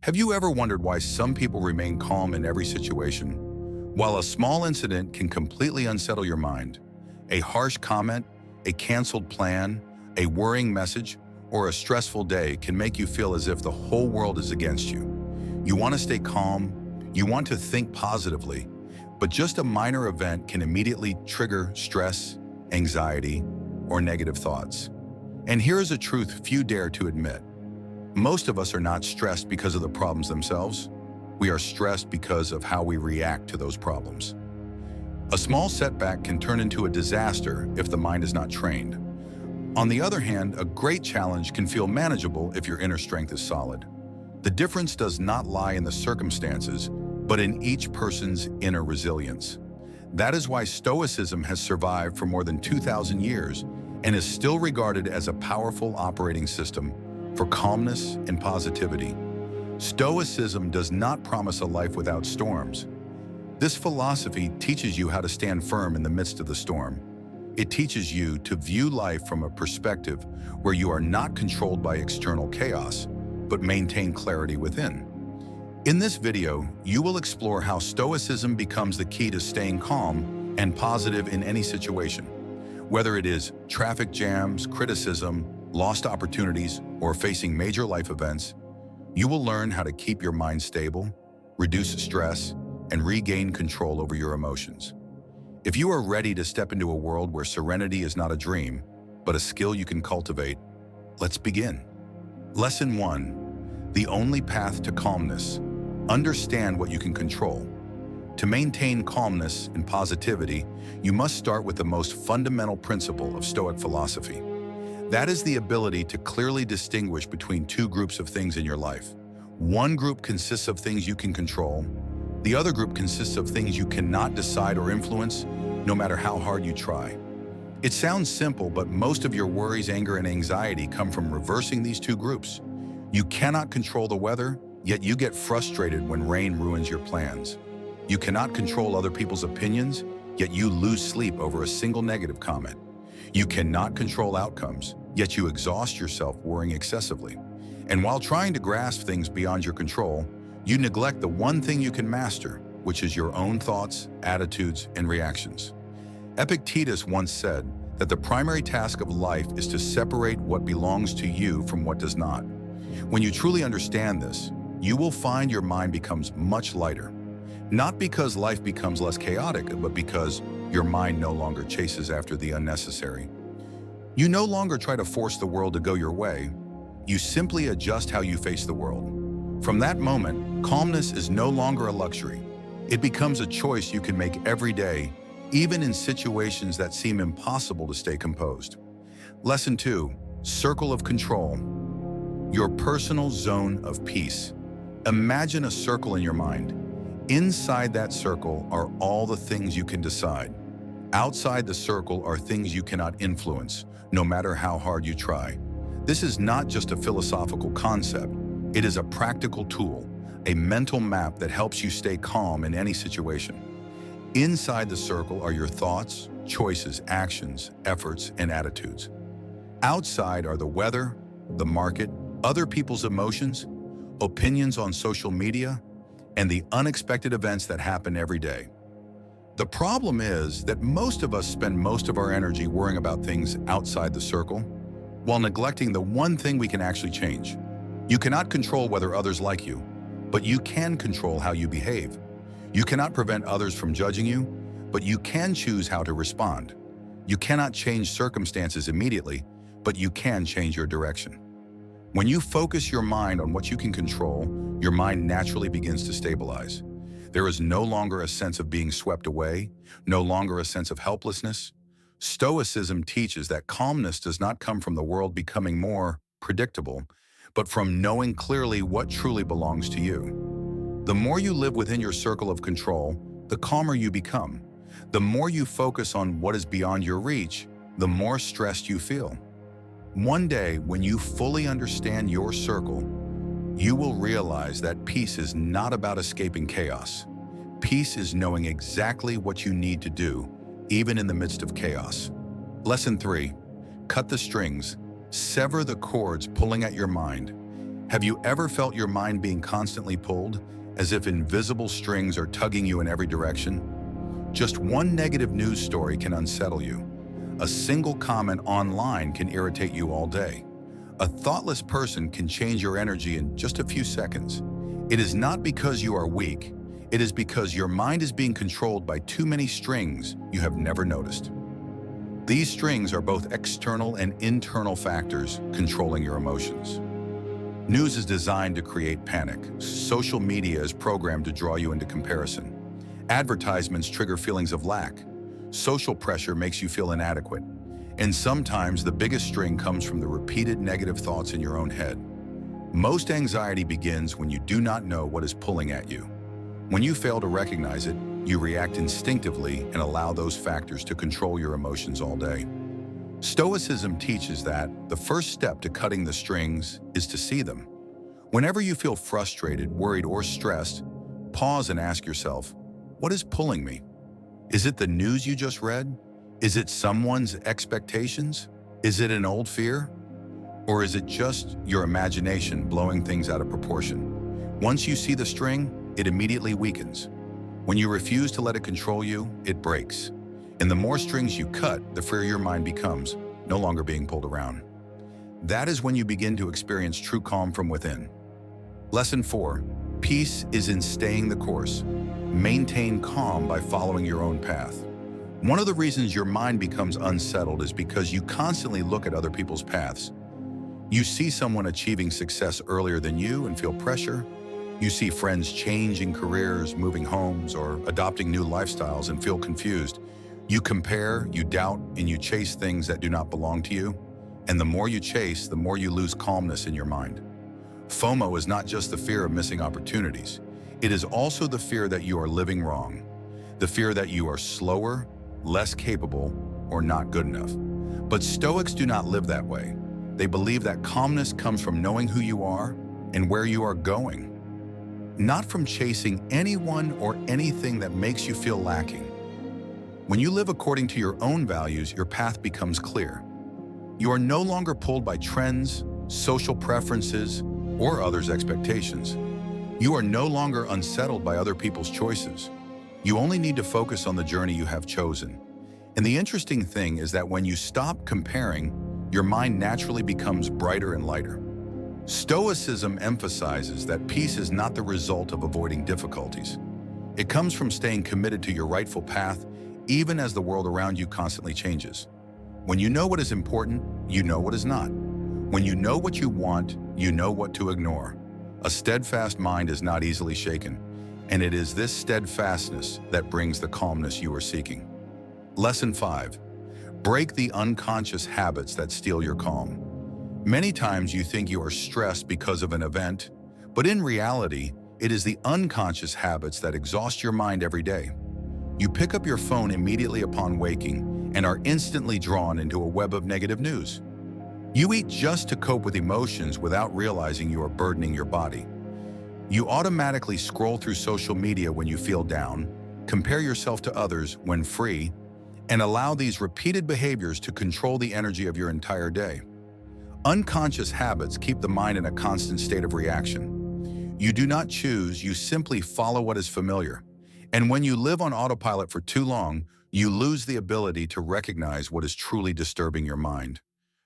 Have you ever wondered why some people remain calm in every situation? While a small incident can completely unsettle your mind, a harsh comment, a canceled plan, a worrying message, or a stressful day can make you feel as if the whole world is against you. You want to stay calm, you want to think positively, but just a minor event can immediately trigger stress, anxiety, or negative thoughts. And here is a truth few dare to admit. Most of us are not stressed because of the problems themselves. We are stressed because of how we react to those problems. A small setback can turn into a disaster if the mind is not trained. On the other hand, a great challenge can feel manageable if your inner strength is solid. The difference does not lie in the circumstances, but in each person's inner resilience. That is why Stoicism has survived for more than 2,000 years and is still regarded as a powerful operating system for calmness and positivity. Stoicism does not promise a life without storms. This philosophy teaches you how to stand firm in the midst of the storm. It teaches you to view life from a perspective where you are not controlled by external chaos, but maintain clarity within. In this video, you will explore how Stoicism becomes the key to staying calm and positive in any situation. Whether it is traffic jams, criticism, lost opportunities, or facing major life events, you will learn how to keep your mind stable, reduce stress, and regain control over your emotions. If you are ready to step into a world where serenity is not a dream, but a skill you can cultivate, let's begin. Lesson 1. The only path to calmness. Understand what you can control. To maintain calmness and positivity, you must start with the most fundamental principle of Stoic philosophy. That is the ability to clearly distinguish between two groups of things in your life. One group consists of things you can control. The other group consists of things you cannot decide or influence, no matter how hard you try. It sounds simple, but most of your worries, anger, and anxiety come from reversing these two groups. You cannot control the weather, yet you get frustrated when rain ruins your plans. You cannot control other people's opinions, yet you lose sleep over a single negative comment. You cannot control outcomes, yet you exhaust yourself worrying excessively. And while trying to grasp things beyond your control, you neglect the one thing you can master, which is your own thoughts, attitudes, and reactions. Epictetus once said that the primary task of life is to separate what belongs to you from what does not. When you truly understand this, you will find your mind becomes much lighter. Not because life becomes less chaotic, but because your mind no longer chases after the unnecessary. You no longer try to force the world to go your way. You simply adjust how you face the world. From that moment, calmness is no longer a luxury. It becomes a choice you can make every day, even in situations that seem impossible to stay composed. Lesson 2. Circle of control. Your personal zone of peace. Imagine a circle in your mind. Inside that circle are all the things you can decide. Outside the circle are things you cannot influence, no matter how hard you try. This is not just a philosophical concept. It is a practical tool, a mental map that helps you stay calm in any situation. Inside the circle are your thoughts, choices, actions, efforts, and attitudes. Outside are the weather, the market, other people's emotions, opinions on social media, and the unexpected events that happen every day. The problem is that most of us spend most of our energy worrying about things outside the circle, while neglecting the one thing we can actually change. You cannot control whether others like you, but you can control how you behave. You cannot prevent others from judging you, but you can choose how to respond. You cannot change circumstances immediately, but you can change your direction. When you focus your mind on what you can control, your mind naturally begins to stabilize. There is no longer a sense of being swept away, no longer a sense of helplessness. Stoicism teaches that calmness does not come from the world becoming more predictable, but from knowing clearly what truly belongs to you. The more you live within your circle of control, the calmer you become. The more you focus on what is beyond your reach, the more stressed you feel. One day, when you fully understand your circle, you will realize that peace is not about escaping chaos. Peace is knowing exactly what you need to do, even in the midst of chaos. Lesson 3. Cut the strings. Sever the cords pulling at your mind. Have you ever felt your mind being constantly pulled, as if invisible strings are tugging you in every direction? Just one negative news story can unsettle you. A single comment online can irritate you all day. A thoughtless person can change your energy in just a few seconds. It is not because you are weak. It is because your mind is being controlled by too many strings you have never noticed. These strings are both external and internal factors controlling your emotions. News is designed to create panic. Social media is programmed to draw you into comparison. Advertisements trigger feelings of lack. Social pressure makes you feel inadequate. And sometimes the biggest string comes from the repeated negative thoughts in your own head. Most anxiety begins when you do not know what is pulling at you. When you fail to recognize it, you react instinctively and allow those factors to control your emotions all day. Stoicism teaches that the first step to cutting the strings is to see them. Whenever you feel frustrated, worried, or stressed, pause and ask yourself, what is pulling me? Is it the news you just read? Is it someone's expectations? Is it an old fear? Or is it just your imagination blowing things out of proportion? Once you see the string, it immediately weakens. When you refuse to let it control you, it breaks. And the more strings you cut, the freer your mind becomes, no longer being pulled around. That is when you begin to experience true calm from within. Lesson 4. Peace is in staying the course. Maintain calm by following your own path. One of the reasons your mind becomes unsettled is because you constantly look at other people's paths. You see someone achieving success earlier than you and feel pressure. You see friends changing careers, moving homes, or adopting new lifestyles and feel confused. You compare, you doubt, and you chase things that do not belong to you. And the more you chase, the more you lose calmness in your mind. FOMO is not just the fear of missing opportunities. It is also the fear that you are living wrong. The fear that you are slower, less capable, or not good enough. But Stoics do not live that way. They believe that calmness comes from knowing who you are and where you are going, not from chasing anyone or anything that makes you feel lacking. When you live according to your own values, your path becomes clear. You are no longer pulled by trends, social preferences, or others' expectations. You are no longer unsettled by other people's choices. You only need to focus on the journey you have chosen. And the interesting thing is that when you stop comparing, your mind naturally becomes brighter and lighter. Stoicism emphasizes that peace is not the result of avoiding difficulties. It comes from staying committed to your rightful path, even as the world around you constantly changes. When you know what is important, you know what is not. When you know what you want, you know what to ignore. A steadfast mind is not easily shaken, and it is this steadfastness that brings the calmness you are seeking. Lesson 5. Break the unconscious habits that steal your calm. Many times you think you are stressed because of an event, but in reality, it is the unconscious habits that exhaust your mind every day. You pick up your phone immediately upon waking and are instantly drawn into a web of negative news. You eat just to cope with emotions without realizing you are burdening your body. You automatically scroll through social media when you feel down, compare yourself to others when free, and allow these repeated behaviors to control the energy of your entire day. Unconscious habits keep the mind in a constant state of reaction. You do not choose, you simply follow what is familiar. And when you live on autopilot for too long, you lose the ability to recognize what is truly disturbing your mind.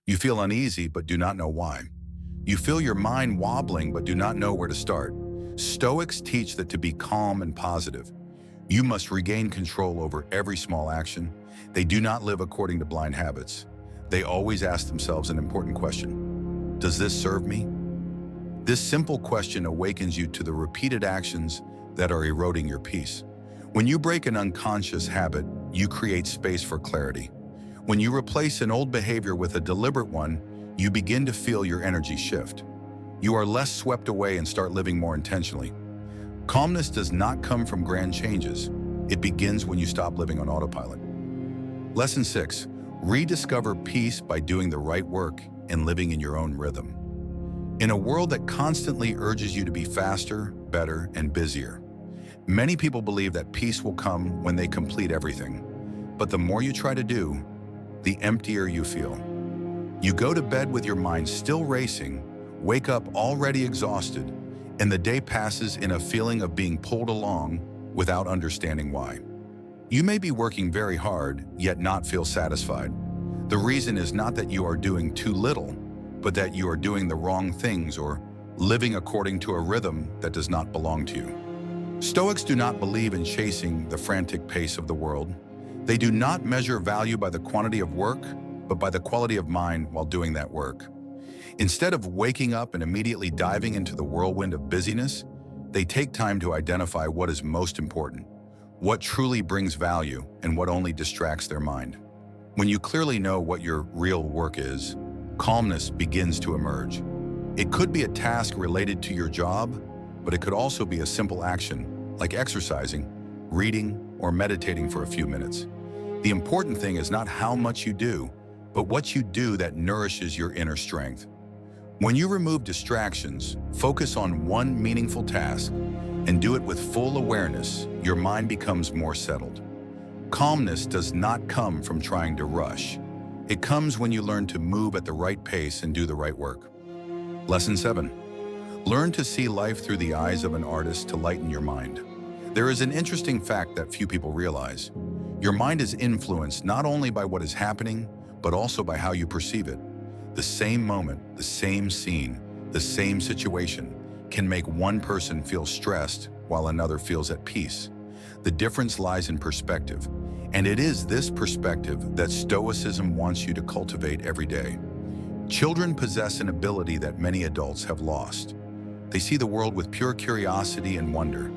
You feel uneasy but do not know why. You feel your mind wobbling but do not know where to start. Stoics teach that to be calm and positive, you must regain control over every small action. They do not live according to blind habits. They always ask themselves an important question. Does this serve me? This simple question awakens you to the repeated actions that are eroding your peace. When you break an unconscious habit, you create space for clarity. When you replace an old behavior with a deliberate one, you begin to feel your energy shift. You are less swept away and start living more intentionally. Calmness does not come from grand changes. It begins when you stop living on autopilot. Lesson 6. Rediscover peace by doing the right work and living in your own rhythm. In a world that constantly urges you to be faster, better, and busier, many people believe that peace will come when they complete everything. But the more you try to do, the emptier you feel. You go to bed with your mind still racing, wake up already exhausted, and the day passes in a feeling of being pulled along without understanding why. You may be working very hard, yet not feel satisfied. The reason is not that you are doing too little, but that you are doing the wrong things or living according to a rhythm that does not belong to you. Stoics do not believe in chasing the frantic pace of the world. They do not measure value by the quantity of work, but by the quality of mind while doing that work. Instead of waking up and immediately diving into the whirlwind of busyness, they take time to identify what is most important, what truly brings value, and what only distracts their mind. When you clearly know what your real work is, calmness begins to emerge. It could be a task related to your job, but it could also be a simple action, like exercising, reading, or meditating for a few minutes. The important thing is not how much you do, but what you do that nourishes your inner strength. When you remove distractions, focus on one meaningful task, and do it with full awareness, your mind becomes more settled. Calmness does not come from trying to rush. It comes when you learn to move at the right pace and do the right work. Lesson 7. Learn to see life through the eyes of an artist to lighten your mind. There is an interesting fact that few people realize. Your mind is influenced not only by what is happening, but also by how you perceive it. The same moment, the same scene, the same situation can make one person feel stressed while another feels at peace. The difference lies in perspective, and it is this perspective that Stoicism wants you to cultivate every day. Children possess an ability that many adults have lost. They see the world with pure curiosity and wonder.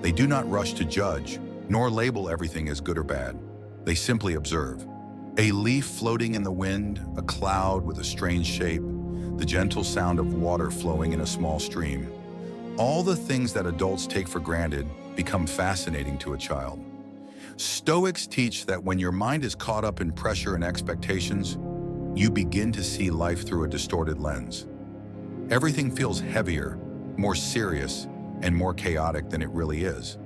They do not rush to judge, nor label everything as good or bad. They simply observe. A leaf floating in the wind, a cloud with a strange shape, the gentle sound of water flowing in a small stream. All the things that adults take for granted become fascinating to a child. Stoics teach that when your mind is caught up in pressure and expectations, you begin to see life through a distorted lens. Everything feels heavier, more serious, and more chaotic than it really is.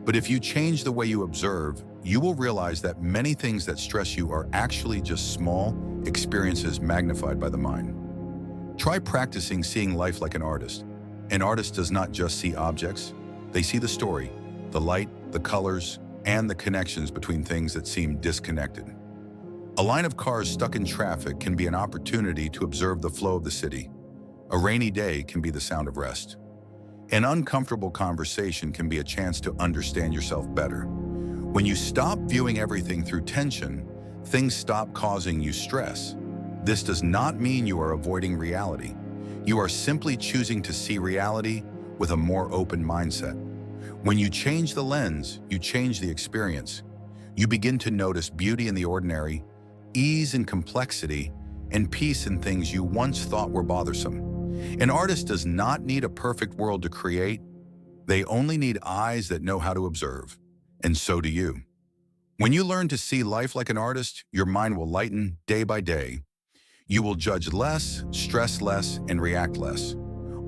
But if you change the way you observe, you will realize that many things that stress you are actually just small experiences magnified by the mind. Try practicing seeing life like an artist. An artist does not just see objects, they see the story, the light, the colors, and the connections between things that seem disconnected. A line of cars stuck in traffic can be an opportunity to observe the flow of the city. A rainy day can be the sound of rest. An uncomfortable conversation can be a chance to understand yourself better. When you stop viewing everything through tension, things stop causing you stress. This does not mean you are avoiding reality. You are simply choosing to see reality with a more open mindset. When you change the lens, you change the experience. You begin to notice beauty in the ordinary, ease in complexity, and peace in things you once thought were bothersome. An artist does not need a perfect world to create. They only need eyes that know how to observe. And so do you. When you learn to see life like an artist, your mind will lighten day by day. You will judge less, stress less, and react less.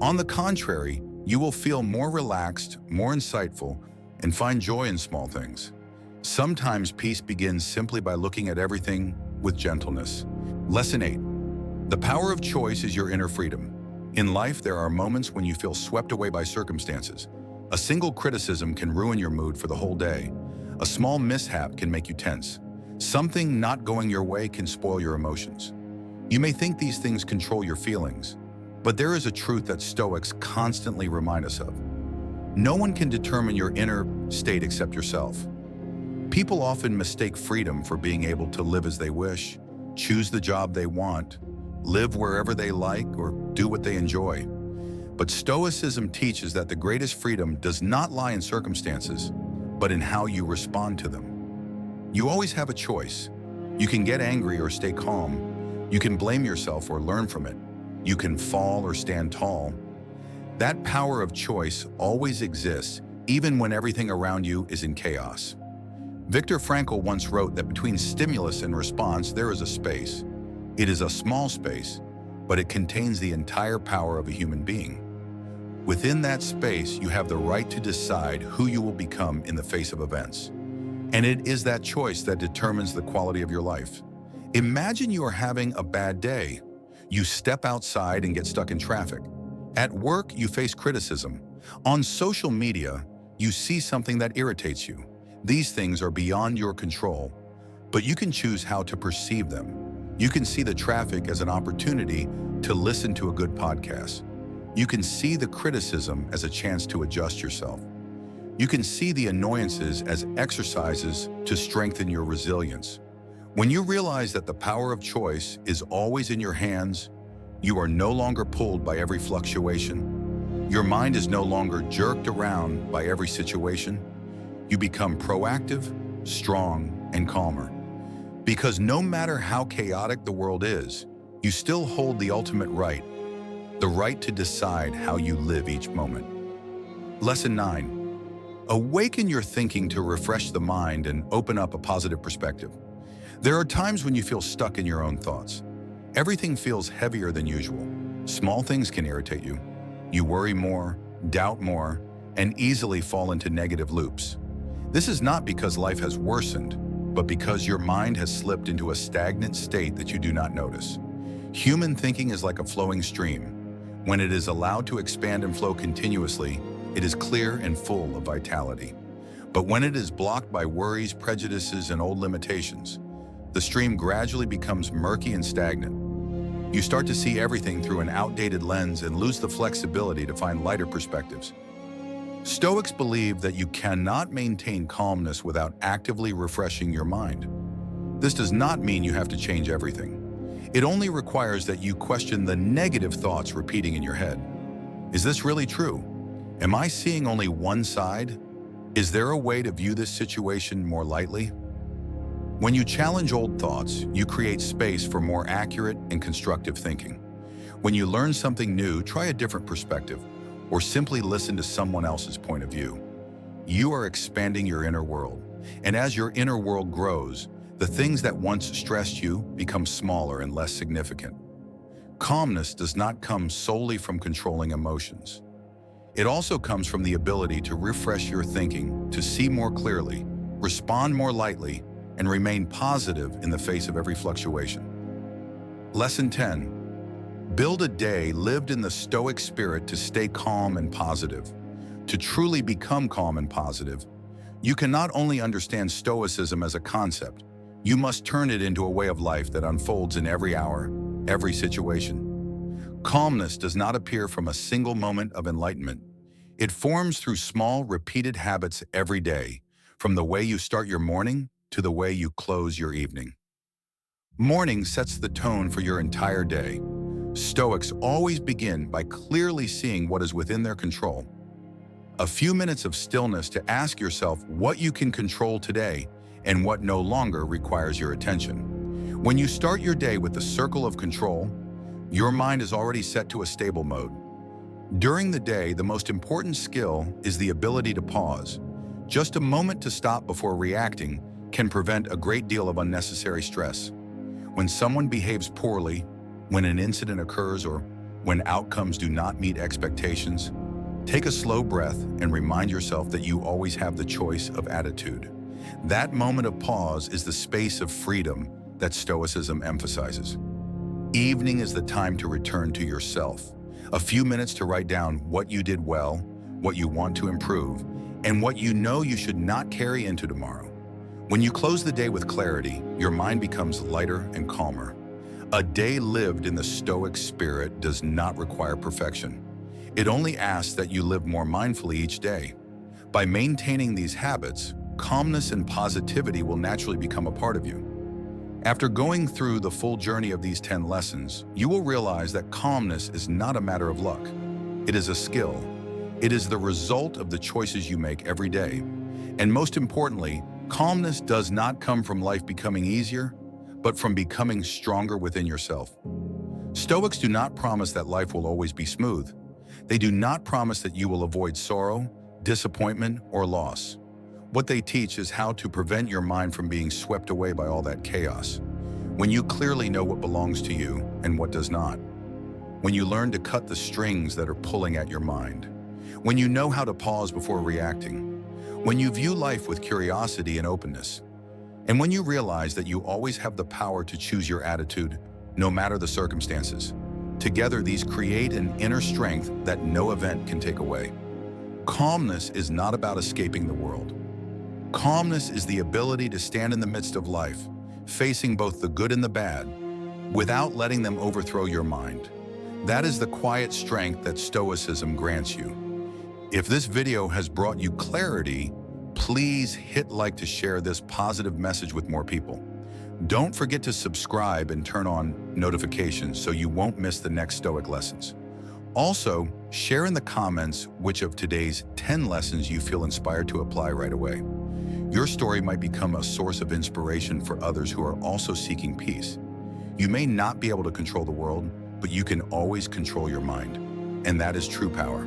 On the contrary, you will feel more relaxed, more insightful, and find joy in small things. Sometimes peace begins simply by looking at everything with gentleness. Lesson 8. The power of choice is your inner freedom. In life, there are moments when you feel swept away by circumstances. A single criticism can ruin your mood for the whole day. A small mishap can make you tense. Something not going your way can spoil your emotions. You may think these things control your feelings, but there is a truth that Stoics constantly remind us of. No one can determine your inner state except yourself. People often mistake freedom for being able to live as they wish, choose the job they want, live wherever they like, or do what they enjoy. But Stoicism teaches that the greatest freedom does not lie in circumstances, but in how you respond to them. You always have a choice. You can get angry or stay calm. You can blame yourself or learn from it. You can fall or stand tall. That power of choice always exists, even when everything around you is in chaos. Viktor Frankl once wrote that between stimulus and response, there is a space. It is a small space, but it contains the entire power of a human being. Within that space, you have the right to decide who you will become in the face of events. And it is that choice that determines the quality of your life. Imagine you are having a bad day. You step outside and get stuck in traffic. At work, you face criticism. On social media, you see something that irritates you. These things are beyond your control, but you can choose how to perceive them. You can see the traffic as an opportunity to listen to a good podcast. You can see the criticism as a chance to adjust yourself. You can see the annoyances as exercises to strengthen your resilience. When you realize that the power of choice is always in your hands, you are no longer pulled by every fluctuation. Your mind is no longer jerked around by every situation. You become proactive, strong, and calmer. Because no matter how chaotic the world is, you still hold the ultimate right, the right to decide how you live each moment. Lesson 9. Awaken your thinking to refresh the mind and open up a positive perspective. There are times when you feel stuck in your own thoughts. Everything feels heavier than usual. Small things can irritate you. You worry more, doubt more, and easily fall into negative loops. This is not because life has worsened, but because your mind has slipped into a stagnant state that you do not notice. Human thinking is like a flowing stream. When it is allowed to expand and flow continuously, it is clear and full of vitality. But when it is blocked by worries, prejudices, and old limitations, the stream gradually becomes murky and stagnant. You start to see everything through an outdated lens and lose the flexibility to find lighter perspectives. Stoics believe that you cannot maintain calmness without actively refreshing your mind. This does not mean you have to change everything. It only requires that you question the negative thoughts repeating in your head. Is this really true? Am I seeing only one side? Is there a way to view this situation more lightly? When you challenge old thoughts, you create space for more accurate and constructive thinking. When you learn something new, try a different perspective, or simply listen to someone else's point of view. You are expanding your inner world, and as your inner world grows, the things that once stressed you become smaller and less significant. Calmness does not come solely from controlling emotions. It also comes from the ability to refresh your thinking, to see more clearly, respond more lightly, and remain positive in the face of every fluctuation. Lesson 10. Build a day lived in the Stoic spirit to stay calm and positive. To truly become calm and positive, you can not only understand Stoicism as a concept, you must turn it into a way of life that unfolds in every hour, every situation. Calmness does not appear from a single moment of enlightenment. It forms through small, repeated habits every day, from the way you start your morning to the way you close your evening. Morning sets the tone for your entire day. Stoics always begin by clearly seeing what is within their control. A few minutes of stillness to ask yourself what you can control today and what no longer requires your attention. When you start your day with the circle of control, your mind is already set to a stable mode. During the day, the most important skill is the ability to pause. Just a moment to stop before reacting can prevent a great deal of unnecessary stress. When someone behaves poorly, when an incident occurs, or when outcomes do not meet expectations, take a slow breath and remind yourself that you always have the choice of attitude. That moment of pause is the space of freedom that Stoicism emphasizes. Evening is the time to return to yourself. A few minutes to write down what you did well, what you want to improve, and what you know you should not carry into tomorrow. When you close the day with clarity, your mind becomes lighter and calmer. A day lived in the Stoic spirit does not require perfection. It only asks that you live more mindfully each day. By maintaining these habits, calmness and positivity will naturally become a part of you. After going through the full journey of these 10 lessons, you will realize that calmness is not a matter of luck. It is a skill. It is the result of the choices you make every day. And most importantly, calmness does not come from life becoming easier, but from becoming stronger within yourself. Stoics do not promise that life will always be smooth. They do not promise that you will avoid sorrow, disappointment, or loss. What they teach is how to prevent your mind from being swept away by all that chaos. When you clearly know what belongs to you and what does not. When you learn to cut the strings that are pulling at your mind. When you know how to pause before reacting. When you view life with curiosity and openness. And when you realize that you always have the power to choose your attitude, no matter the circumstances. Together, these create an inner strength that no event can take away. Calmness is not about escaping the world. Calmness is the ability to stand in the midst of life, facing both the good and the bad, without letting them overthrow your mind. That is the quiet strength that Stoicism grants you. If this video has brought you clarity, please hit like to share this positive message with more people. Don't forget to subscribe and turn on notifications so you won't miss the next Stoic lessons. Also, share in the comments which of today's 10 lessons you feel inspired to apply right away. Your story might become a source of inspiration for others who are also seeking peace. You may not be able to control the world, but you can always control your mind, and that is true power.